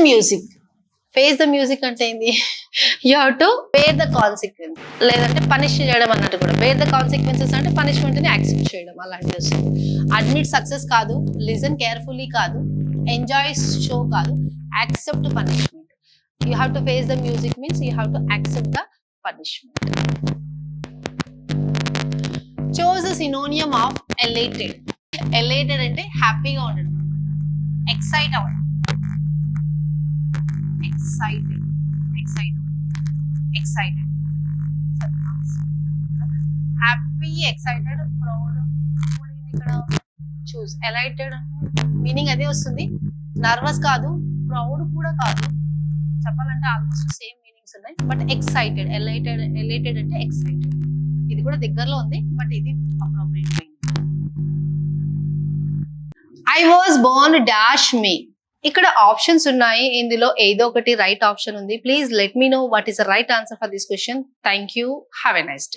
Music. Face the music అంటే ఏంది? You have to bear the consequence, లేదంటే punish చేయడం అన్నట్టు కూడా. బేర్ ద కాన్సిక్వెన్సెస్ అంటే పనిష్మెంట్ ని యాక్సెప్ట్ చేయడం, అలాంటిది వస్తుంది. అడ్మిట్ సక్సెస్ కాదు, లిజన్ కేర్ఫుల్లీ కాదు, ఎంజాయ్ షో కాదు, accept punishment. You have to face the music means you have to accept the punishment. Choose the synonym of elated. Elated అంటే హ్యాపీగా ఉండడం, ఎక్సైట్ అవ్వడం, excited, happy, excited, proud. ఇక్కడ చూస్ ఎలైటెడ్ meaning అదే వస్తుంది. Nervous కాదు, ప్రౌడ్ కూడా కాదు, చెప్పాలంటే ఆల్మోస్ట్ సేమ్ మీనింగ్స్ ఉన్నాయి. బట్ ఎక్సైటెడ్, ఎలైటెడ్ అంటే ఎక్సైటెడ్. ఇది కూడా దగ్గరలో ఉంది, బట్ ఇది appropriate meaning. I was Born dash మీ. ఇక్కడ ఆప్షన్స్ ఉన్నాయి, ఇందులో ఏదో ఒకటి రైట్ ఆప్షన్ ఉంది. Please let me know what is the right answer for this question. Thank you. Have a nice day.